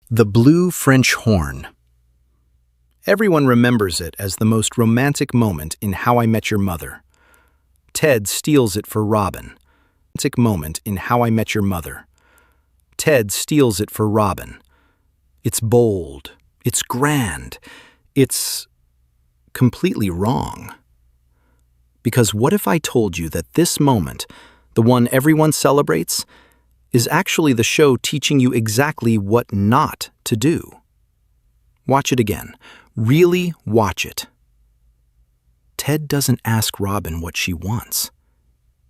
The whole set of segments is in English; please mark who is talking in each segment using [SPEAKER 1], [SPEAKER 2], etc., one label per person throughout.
[SPEAKER 1] The Blue French Horn. Everyone remembers it as the most romantic moment in How I Met Your Mother. Ted steals it for Robin. Romantic moment in How I Met Your Mother. Ted steals it for Robin. It's bold. It's grand. It's completely wrong. Because what if I told you that this moment, the one everyone celebrates, is actually the show teaching you exactly what not to do? Watch it again. Really watch it. Ted doesn't ask Robin what she wants.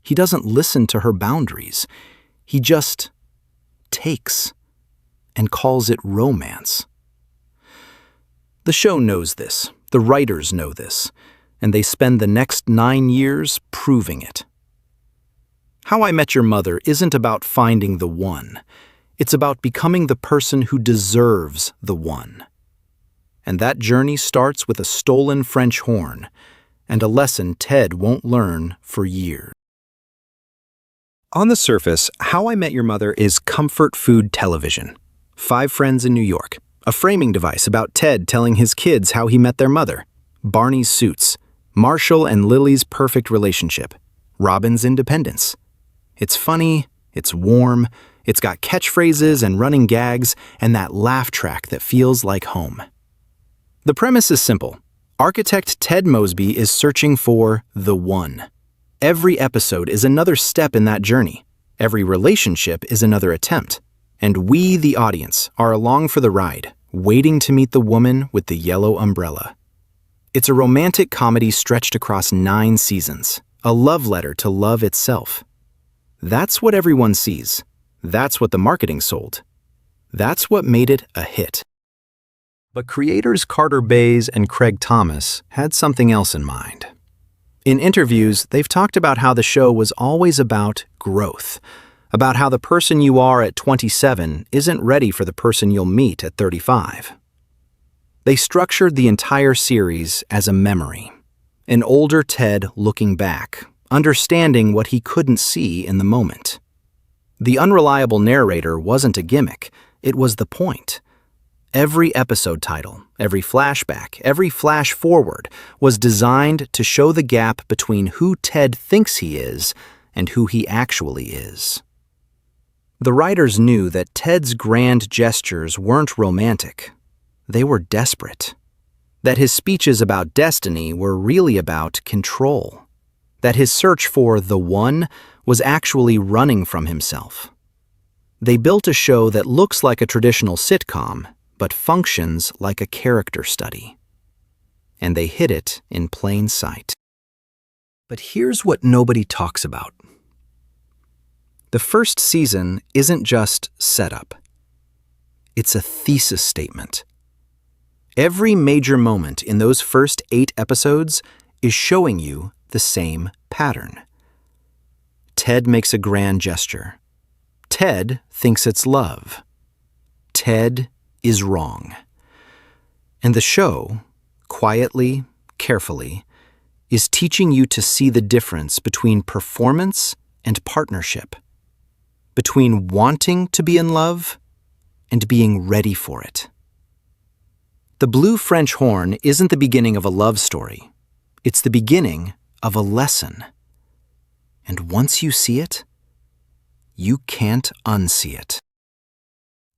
[SPEAKER 1] He doesn't listen to her boundaries. He just takes and calls it romance. The show knows this. The writers know this. And they spend the next 9 years proving it. How I Met Your Mother isn't about finding the one. It's about becoming the person who deserves the one. And that journey starts with a stolen French horn and a lesson Ted won't learn for years. On the surface, How I Met Your Mother is comfort food television. 5 friends in New York. A framing device about Ted telling his kids how he met their mother. Barney's suits. Marshall and Lily's perfect relationship. Robin's independence. It's funny, it's warm, it's got catchphrases and running gags, and that laugh track that feels like home. The premise is simple. Architect Ted Mosby is searching for the one. Every episode is another step in that journey. Every relationship is another attempt. And we, the audience, are along for the ride, waiting to meet the woman with the yellow umbrella. It's a romantic comedy stretched across 9 seasons, a love letter to love itself. That's what everyone sees. That's what the marketing sold. That's what made it a hit. But creators Carter Bays and Craig Thomas had something else in mind. In interviews, they've talked about how the show was always about growth, about how the person you are at 27 isn't ready for the person you'll meet at 35. They structured the entire series as a memory, an older Ted looking back, understanding what he couldn't see in the moment. The unreliable narrator wasn't a gimmick, it was the point. Every episode title, every flashback, every flash forward was designed to show the gap between who Ted thinks he is and who he actually is. The writers knew that Ted's grand gestures weren't romantic. They were desperate. That his speeches about destiny were really about control. That his search for the one was actually running from himself. They built a show that looks like a traditional sitcom, but functions like a character study. And they hid it in plain sight. But here's what nobody talks about. The first season isn't just setup. It's a thesis statement. Every major moment in those first 8 episodes is showing you the same pattern. Ted makes a grand gesture. Ted thinks it's love. Ted is wrong. And the show, quietly, carefully, is teaching you to see the difference between performance and partnership, between wanting to be in love and being ready for it. The Blue French Horn isn't the beginning of a love story. It's the beginning of a lesson. And once you see it, you can't unsee it.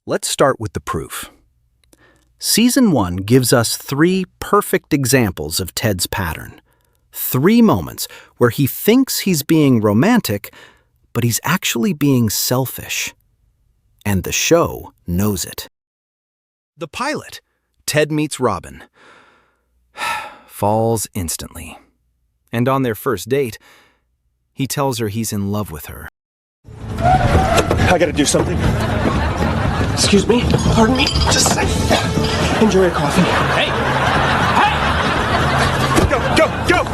[SPEAKER 1] Let's start with the proof. Season 1 gives us 3 perfect examples of Ted's pattern. 3 moments where he thinks he's being romantic, but he's actually being selfish. And the show knows it. The pilot. Ted meets Robin. Falls instantly. And on their first date, he tells her he's in love with her.
[SPEAKER 2] I gotta do something. Excuse me? Pardon me? Just a second. Enjoy your coffee. Hey! Hey! Go!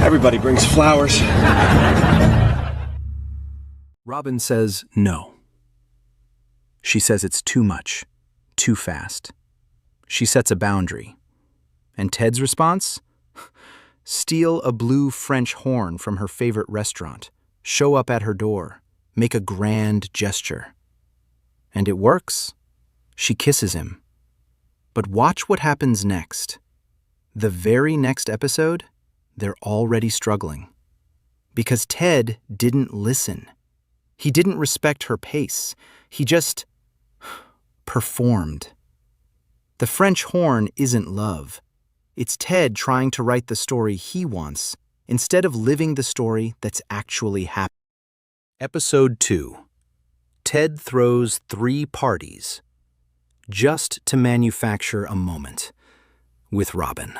[SPEAKER 2] Everybody brings flowers.
[SPEAKER 1] Robin says no. She says it's too much, too fast. She sets a boundary. And Ted's response? Steal a blue French horn from her favorite restaurant, show up at her door, make a grand gesture. And it works. She kisses him. But watch what happens next. The very next episode, they're already struggling. Because Ted didn't listen. He didn't respect her pace. He just performed. The French horn isn't love. It's Ted trying to write the story he wants instead of living the story that's actually happening. Episode 2. Ted throws 3 parties just to manufacture a moment with Robin.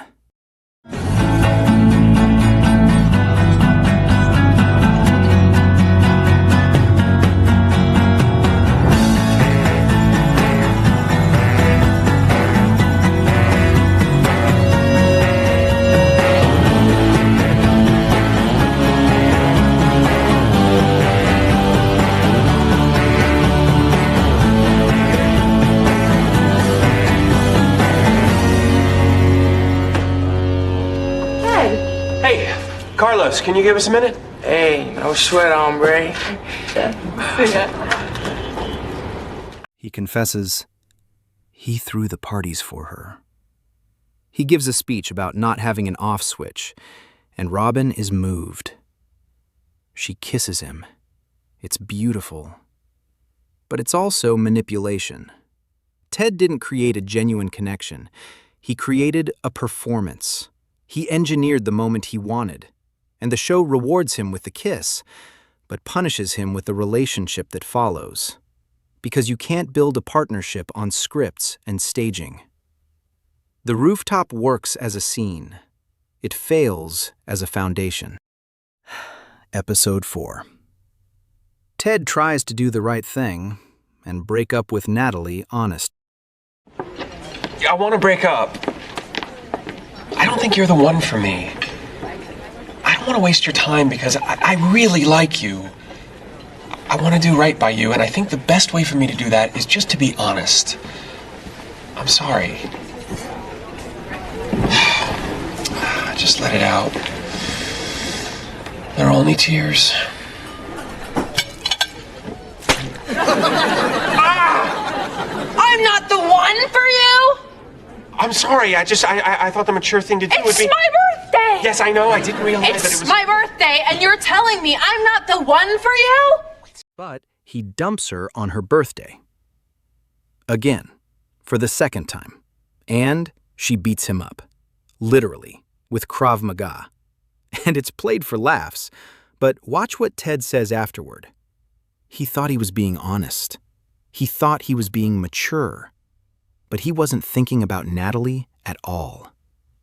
[SPEAKER 2] Carlos, can you give us a minute?
[SPEAKER 3] Hey, no sweat, hombre.
[SPEAKER 1] He confesses he threw the parties for her. He gives a speech about not having an off switch, and Robin is moved. She kisses him. It's beautiful. But it's also manipulation. Ted didn't create a genuine connection. He created a performance. He engineered the moment he wanted. And the show rewards him with the kiss, but punishes him with the relationship that follows. Because you can't build a partnership on scripts and staging. The rooftop works as a scene. It fails as a foundation. Episode 4. Ted tries to do the right thing and break up with Natalie honest.
[SPEAKER 2] I want to break up. I don't think you're the one for me. I don't want to waste your time because I really like you. I want to do right by you, and I think the best way for me to do that is just to be honest. I'm sorry. Just let it out. They're only tears.
[SPEAKER 4] I'm not the one for you!
[SPEAKER 2] I'm sorry, I thought the mature thing to do would be...
[SPEAKER 4] It's my birthday!
[SPEAKER 2] Yes, I know, I didn't realize that it was...
[SPEAKER 4] It's my birthday, and you're telling me I'm not the one for you?
[SPEAKER 1] But he dumps her on her birthday. Again, for the second time. And she beats him up. Literally, with Krav Maga. And it's played for laughs, but watch what Ted says afterward. He thought he was being honest. He thought he was being mature. But he wasn't thinking about Natalie at all.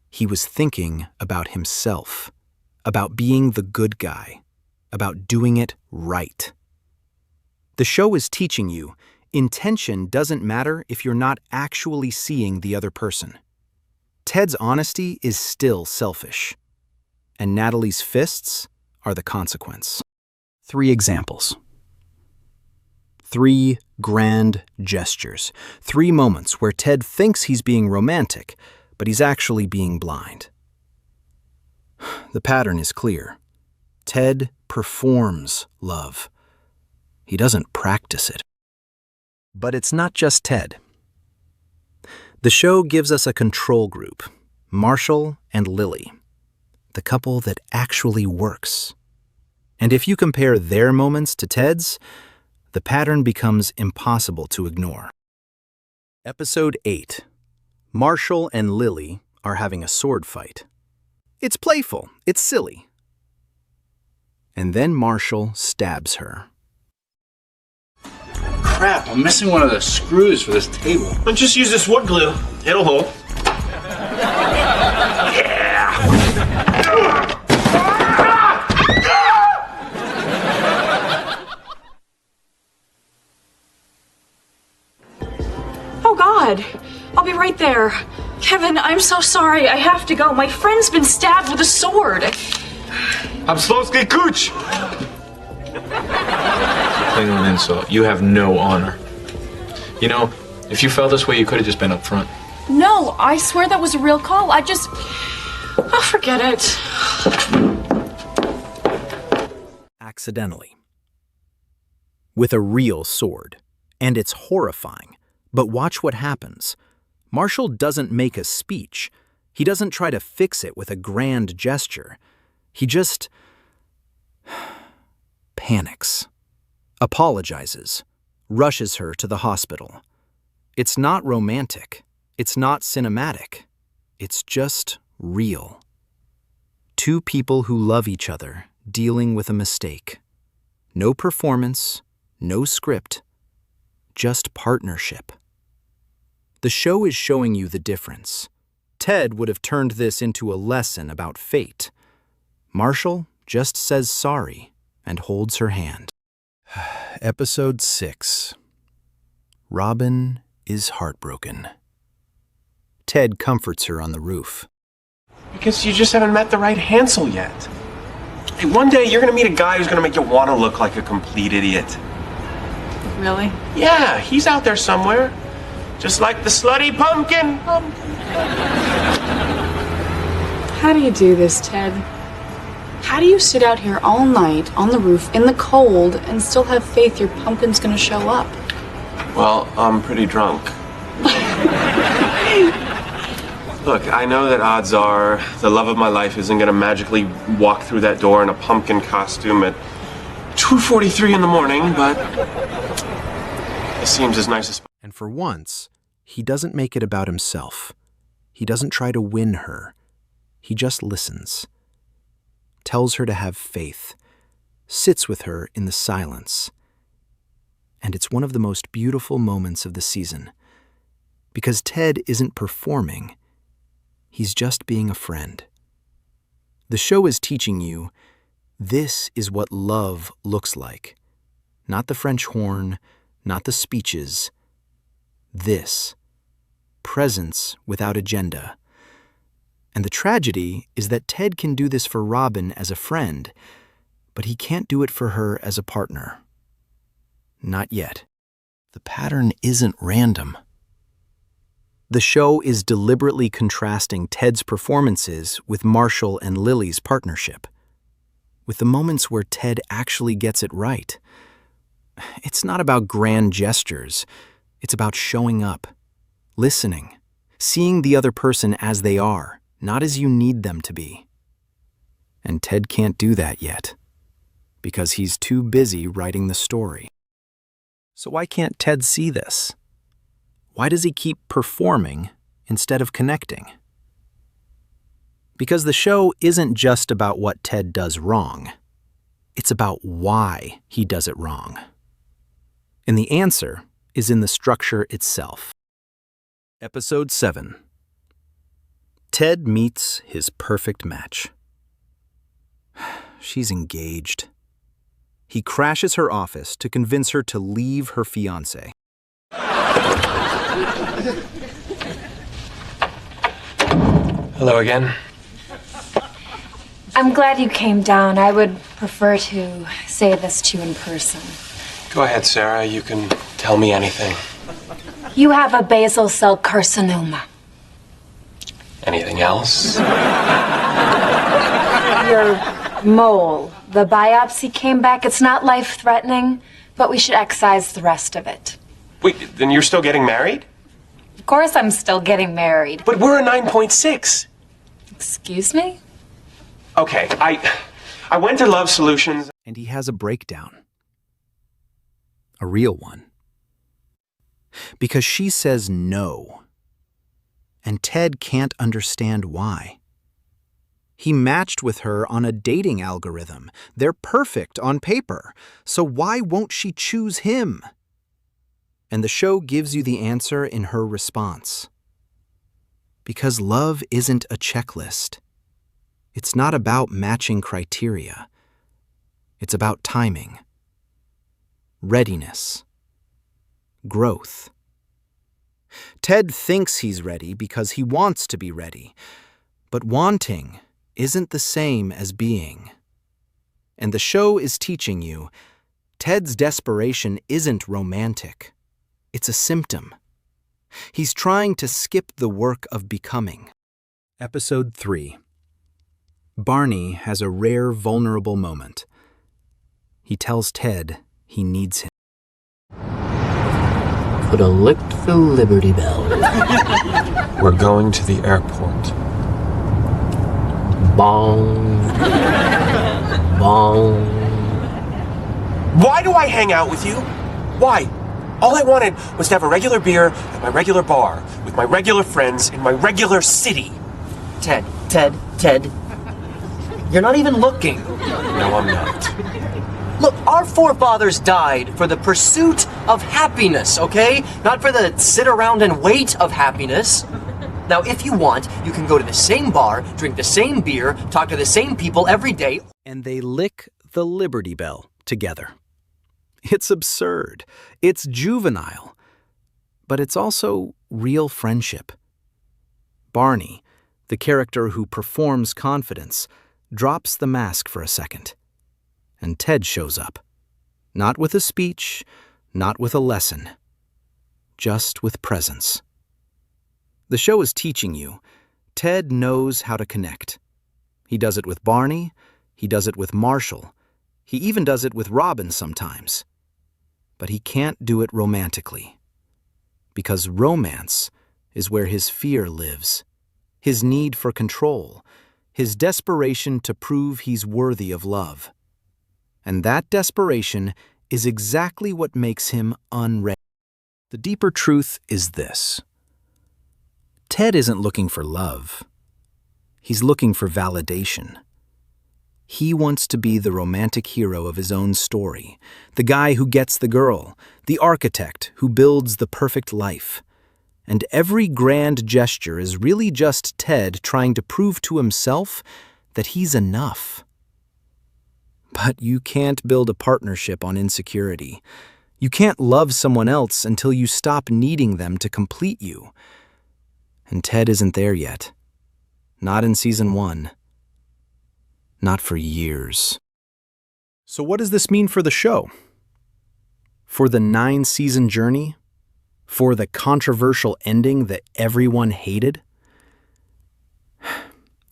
[SPEAKER 1] He was thinking about himself, about being the good guy, about doing it right. The show is teaching you, intention doesn't matter if you're not actually seeing the other person. Ted's honesty is still selfish, and Natalie's fists are the consequence. 3 examples. 3 grand gestures. 3 moments where Ted thinks he's being romantic, but he's actually being blind. The pattern is clear. Ted performs love. He doesn't practice it. But it's not just Ted. The show gives us a control group, Marshall and Lily, the couple that actually works. And if you compare their moments to Ted's, the pattern becomes impossible to ignore. Episode 8. Marshall and Lily are having a sword fight. It's playful, it's silly. And then Marshall stabs her.
[SPEAKER 5] Crap, I'm missing one of the screws for this table.
[SPEAKER 2] Well, just use this wood glue. It'll hold.
[SPEAKER 4] Oh, God. I'll be right there. Kevin, I'm so sorry. I have to go. My friend's been stabbed with a sword.
[SPEAKER 2] I'm Slowski Cooch.
[SPEAKER 5] Playing an insult. You have no honor. You know, if you felt this way, you could have just been up front.
[SPEAKER 4] No, I swear that was a real call. Oh, forget it.
[SPEAKER 1] Accidentally. With a real sword. And it's horrifying. But watch what happens. Marshall doesn't make a speech. He doesn't try to fix it with a grand gesture. He just panics, apologizes, rushes her to the hospital. It's not romantic. It's not cinematic. It's just real. Two people who love each other dealing with a mistake. No performance, no script, just partnership. The show is showing you the difference. Ted would have turned this into a lesson about fate. Marshall just says sorry and holds her hand. Episode 6. Robin is heartbroken. Ted comforts her on the roof.
[SPEAKER 2] Because you just haven't met the right Hansel yet. Hey, one day you're gonna meet a guy who's gonna make you want to look like a complete idiot.
[SPEAKER 4] Really?
[SPEAKER 2] Yeah, he's out there somewhere. Just like the slutty pumpkin.
[SPEAKER 4] How do you do this, Ted? How do you sit out here all night on the roof in the cold and still have faith your pumpkin's gonna show up?
[SPEAKER 2] Well, I'm pretty drunk. Look, I know that odds are the love of my life isn't gonna magically walk through that door in a pumpkin costume at 2:43 in the morning, but it seems as nice as...
[SPEAKER 1] And for once, he doesn't make it about himself. He doesn't try to win her. He just listens. Tells her to have faith. Sits with her in the silence. And it's one of the most beautiful moments of the season. Because Ted isn't performing. He's just being a friend. The show is teaching you this is what love looks like. Not the French horn, not the speeches. This. Presence without agenda. And the tragedy is that Ted can do this for Robin as a friend, but he can't do it for her as a partner. Not yet. The pattern isn't random. The show is deliberately contrasting Ted's performances with Marshall and Lily's partnership, with the moments where Ted actually gets it right. It's not about grand gestures. It's about showing up, listening, seeing the other person as they are, not as you need them to be. And Ted can't do that yet, because he's too busy writing the story. So why can't Ted see this? Why does he keep performing instead of connecting? Because the show isn't just about what Ted does wrong. It's about why he does it wrong. And the answer is in the structure itself. Episode 7. Ted meets his perfect match. She's engaged. He crashes her office to convince her to leave her fiancé.
[SPEAKER 2] Hello again.
[SPEAKER 6] I'm glad you came down. I would prefer to say this to you in person.
[SPEAKER 2] Go ahead, Sarah. You can tell me anything.
[SPEAKER 6] You have a basal cell carcinoma.
[SPEAKER 2] Anything else?
[SPEAKER 6] Your mole. The biopsy came back. It's not life-threatening, but we should excise the rest of it.
[SPEAKER 2] Wait, then you're still getting married?
[SPEAKER 6] Of course I'm still getting married.
[SPEAKER 2] But we're a 9.6.
[SPEAKER 6] Excuse me?
[SPEAKER 2] Okay, I went to Love Solutions.
[SPEAKER 1] And he has a breakdown. A real one. Because she says no. And Ted can't understand why. He matched with her on a dating algorithm. They're perfect on paper. So why won't she choose him? And the show gives you the answer in her response. Because love isn't a checklist. It's not about matching criteria. It's about timing, readiness, growth. Ted thinks he's ready because he wants to be ready, but wanting isn't the same as being. And the show is teaching you, Ted's desperation isn't romantic. It's a symptom. He's trying to skip the work of becoming. Episode 3. Barney has a rare, vulnerable moment. He tells Ted he needs him.
[SPEAKER 7] could have licked the Liberty Bell.
[SPEAKER 2] We're going to the airport.
[SPEAKER 7] Bong. Bong.
[SPEAKER 2] Why do I hang out with you? Why? All I wanted was to have a regular beer at my regular bar with my regular friends in my regular city.
[SPEAKER 7] Ted. You're not even looking.
[SPEAKER 2] No, I'm not.
[SPEAKER 7] Look, our forefathers died for the pursuit of happiness, okay? Not for the sit around and wait of happiness. Now, if you want, you can go to the same bar, drink the same beer, talk to the same people every day.
[SPEAKER 1] And they lick the Liberty Bell together. It's absurd. It's juvenile. But it's also real friendship. Barney, the character who performs confidence, drops the mask for a second. And Ted shows up. Not with a speech, not with a lesson. Just with presence. The show is teaching you. Ted knows how to connect. He does it with Barney. He does it with Marshall. He even does it with Robin sometimes. But he can't do it romantically. Because romance is where his fear lives. His need for control. His desperation to prove he's worthy of love. And that desperation is exactly what makes him unready. The deeper truth is this. Ted isn't looking for love. He's looking for validation. He wants to be the romantic hero of his own story, the guy who gets the girl, the architect who builds the perfect life. And every grand gesture is really just Ted trying to prove to himself that he's enough. But you can't build a partnership on insecurity. You can't love someone else until you stop needing them to complete you. And Ted isn't there yet. Not in season 1. Not for years. So what does this mean for the show? For the 9-season journey? For the controversial ending that everyone hated?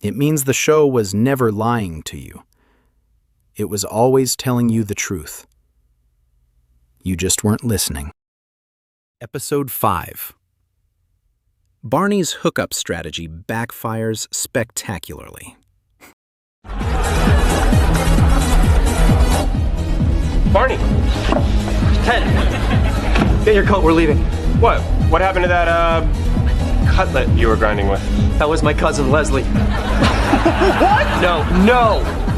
[SPEAKER 1] It means the show was never lying to you. It was always telling you the truth. You just weren't listening. Episode 5. Barney's hookup strategy backfires spectacularly.
[SPEAKER 2] Barney!
[SPEAKER 7] Ted, get your coat, we're leaving.
[SPEAKER 2] What? What happened to that, cutlet you were grinding with?
[SPEAKER 7] That was my cousin Leslie. What?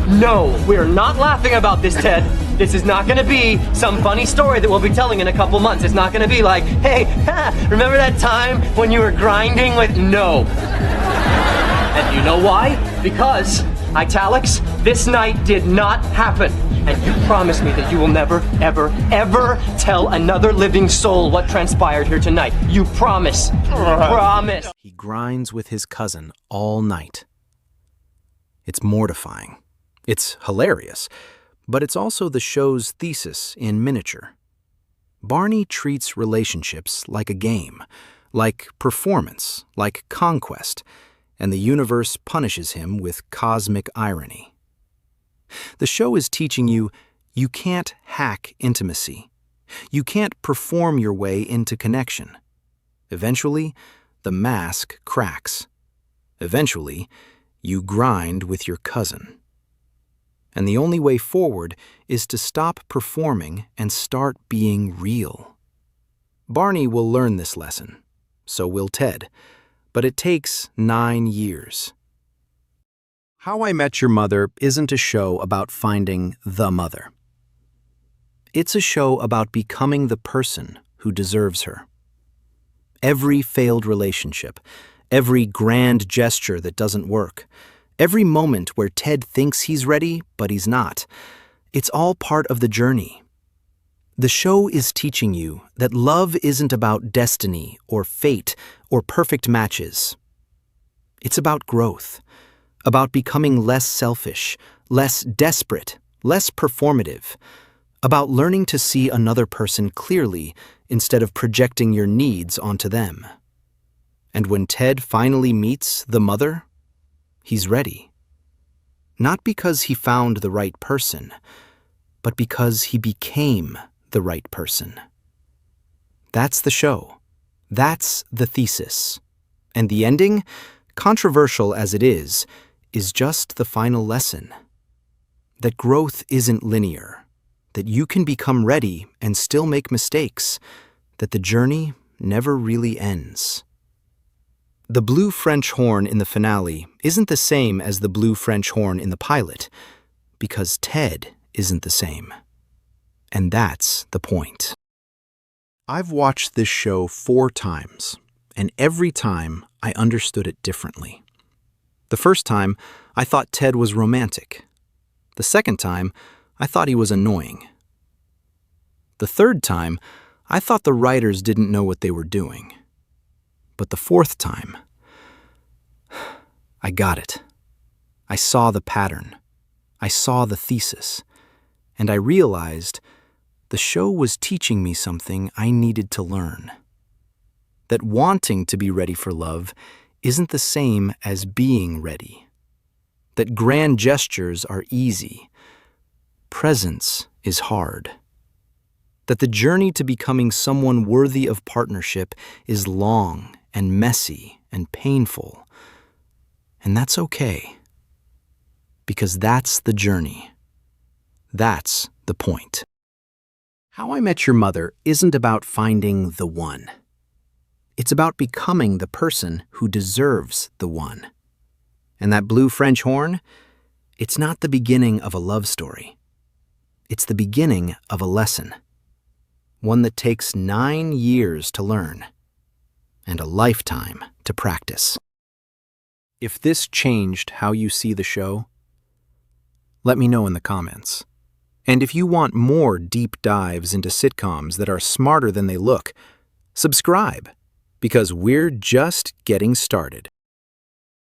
[SPEAKER 7] No, we're not laughing about this, Ted. This is not gonna be some funny story that we'll be telling in a couple months. It's not gonna be like, hey, remember that time when you were grinding with... No. And you know why? Because, italics, this night did not happen. And you promise me that you will never, ever, ever tell another living soul what transpired here tonight. You promise. Promise.
[SPEAKER 1] He grinds with his cousin all night. It's mortifying. It's hilarious. But it's also the show's thesis in miniature. Barney treats relationships like a game, like performance, like conquest, and the universe punishes him with cosmic irony. The show is teaching you can't hack intimacy. You can't perform your way into connection. Eventually, the mask cracks. Eventually, you grind with your cousin. And the only way forward is to stop performing and start being real. Barney will learn this lesson. So will Ted. But it takes 9 years. How I Met Your Mother isn't a show about finding the mother. It's a show about becoming the person who deserves her. Every failed relationship, every grand gesture that doesn't work, every moment where Ted thinks he's ready, but he's not, it's all part of the journey. The show is teaching you that love isn't about destiny or fate or perfect matches. It's about growth, about becoming less selfish, less desperate, less performative, about learning to see another person clearly instead of projecting your needs onto them. And when Ted finally meets the mother, he's ready. Not because he found the right person, but because he became the right person. That's the show. That's the thesis. And the ending, controversial as it is just the final lesson. That growth isn't linear, that you can become ready and still make mistakes, that the journey never really ends. The blue French horn in the finale isn't the same as the blue French horn in the pilot, because Ted isn't the same. And that's the point. I've watched this show 4 times, and every time I understood it differently. The first time, I thought Ted was romantic. The second time, I thought he was annoying. The third time, I thought the writers didn't know what they were doing. But the fourth time, I got it. I saw the pattern. I saw the thesis. And I realized the show was teaching me something I needed to learn. That wanting to be ready for love isn't the same as being ready. That grand gestures are easy. Presence is hard. That the journey to becoming someone worthy of partnership is long and messy and painful. And that's okay. Because that's the journey. That's the point. How I Met Your Mother isn't about finding the one. It's about becoming the person who deserves the one. And that blue French horn, it's not the beginning of a love story. It's the beginning of a lesson. One that takes 9 years to learn and a lifetime to practice. If this changed how you see the show, let me know in the comments. And if you want more deep dives into sitcoms that are smarter than they look, subscribe, because we're just getting started.